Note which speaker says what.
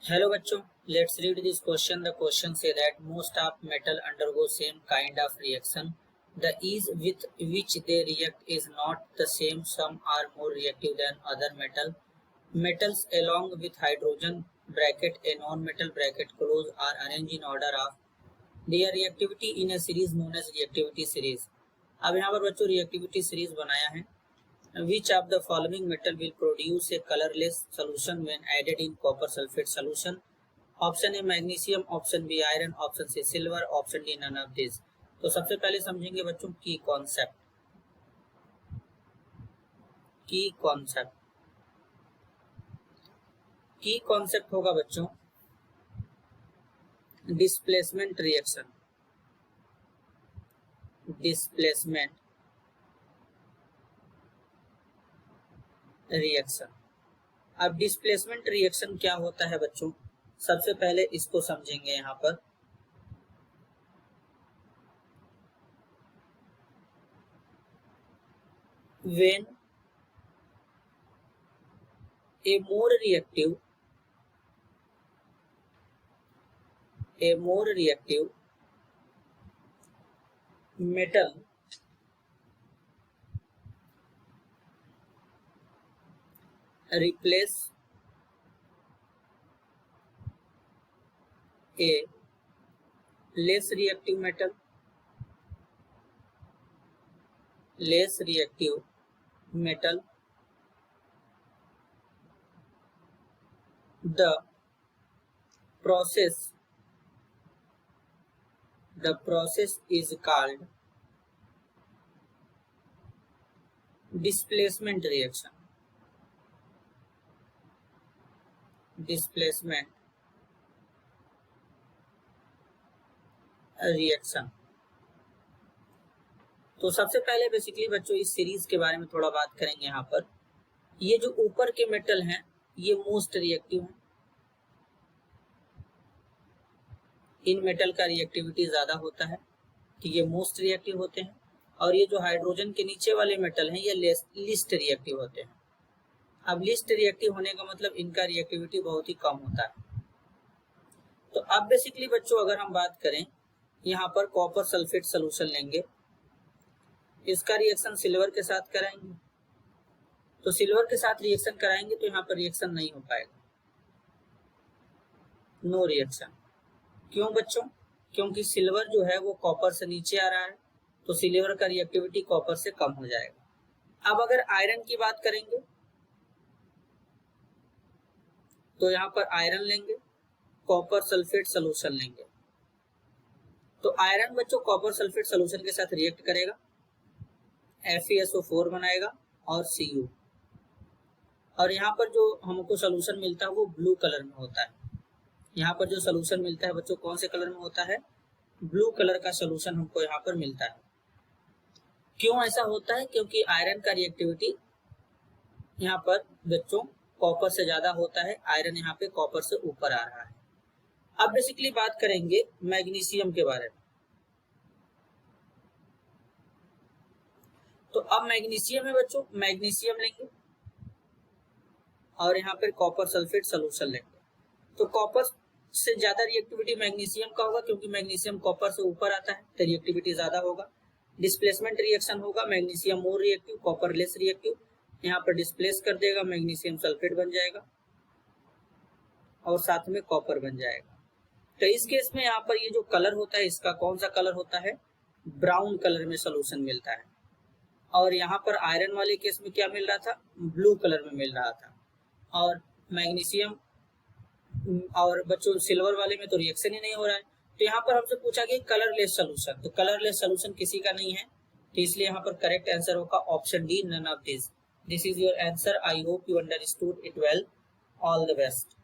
Speaker 1: Hello बच्चों, let's read this question. The question say that most of metal undergo same kind of reaction. The ease with which they react is not the same. Some are more reactive than other metals along with hydrogen bracket a non-metal bracket close are arranged in order of their reactivity in a series known as reactivity series. अब यहाँ पर बच्चों reactivity series बनाया है. Which of the following metal will produce a colorless solution when added in copper sulfate solution? Option A magnesium, option B iron, option C silver, option D none of this. तो सबसे पहले समझेंगे बच्चों की concept. की concept होगा बच्चों displacement reaction. अब डिस्प्लेसमेंट रिएक्शन क्या होता है बच्चों, सबसे पहले इसको समझेंगे. यहाँ पर when a more reactive metal replace a less reactive metal, the process is called displacement reaction. तो सबसे पहले बेसिकली बच्चों इस सीरीज के बारे में थोड़ा बात करेंगे. यहाँ पर ये जो ऊपर के मेटल हैं ये मोस्ट रिएक्टिव हैं. इन मेटल का रिएक्टिविटी ज्यादा होता है कि ये मोस्ट रिएक्टिव होते हैं, और ये जो हाइड्रोजन के नीचे वाले मेटल हैं ये लीस्ट रिएक्टिव होते हैं. अब लीस्ट रिएक्टिव होने का मतलब इनका रिएक्टिविटी बहुत ही कम होता है. तो अब बेसिकली बच्चों अगर हम बात करें, यहाँ पर कॉपर सल्फेट सोल्यूशन लेंगे, इसका रिएक्शन सिल्वर के साथ कराएंगे. तो सिल्वर के साथ रिएक्शन कराएंगे तो यहाँ पर रिएक्शन नहीं हो पाएगा, नो रिएक्शन. क्यों बच्चों? क्योंकि सिल्वर जो है वो कॉपर से नीचे आ रहा है, तो सिल्वर का रिएक्टिविटी कॉपर से कम हो जाएगा. अब अगर आयरन की बात करेंगे तो यहाँ पर आयरन लेंगे, कॉपर सल्फेट सोल्यूशन लेंगे. तो आयरन बच्चों कॉपर सल्फेट सोल्यूशन के साथ रिएक्ट करेगा, FeSO4 बनाएगा और Cu. और यहाँ पर जो हमको सोल्यूशन मिलता है वो ब्लू कलर में होता है. यहाँ पर जो सोल्यूशन मिलता है बच्चों कौन से कलर में होता है? ब्लू कलर का सोल्यूशन हमको यहाँ पर मिलता है. क्यों ऐसा होता है? क्योंकि आयरन का रिएक्टिविटी यहाँ पर बच्चों कॉपर से ज्यादा होता है, आयरन यहाँ पे कॉपर से ऊपर आ रहा है. अब बेसिकली बात करेंगे मैग्नीशियम के बारे में. तो अब मैग्नीशियम है बच्चों, मैग्नीशियम लेंगे और यहाँ पर कॉपर सल्फेट सोल्यूशन लेंगे. तो कॉपर से ज्यादा रिएक्टिविटी मैग्नीशियम का होगा, क्योंकि मैग्नीशियम कॉपर से ऊपर आता है तो रिएक्टिविटी ज्यादा होगा. डिस्प्लेसमेंट रिएक्शन होगा, magnesium more reactive, copper less reactive. यहाँ पर डिस्प्लेस कर देगा, मैग्नीशियम सल्फेट बन जाएगा और साथ में कॉपर बन जाएगा. तो इस केस में यहाँ पर ये जो कलर होता है इसका कौन सा कलर होता है? ब्राउन कलर में सोल्यूशन मिलता है. और यहाँ पर आयरन वाले केस में क्या मिल रहा था? ब्लू कलर में मिल रहा था. और मैग्नीशियम और बच्चों सिल्वर वाले में तो रिएक्शन ही नहीं हो रहा है. तो यहाँ पर हमसे पूछा गया कलरलेस सोल्यूशन, तो कलरलेस सोल्यूशन किसी का नहीं है, तो इसलिए यहाँ पर करेक्ट आंसर होगा option D, none of this. This is your answer. I hope you understood it well. All the best.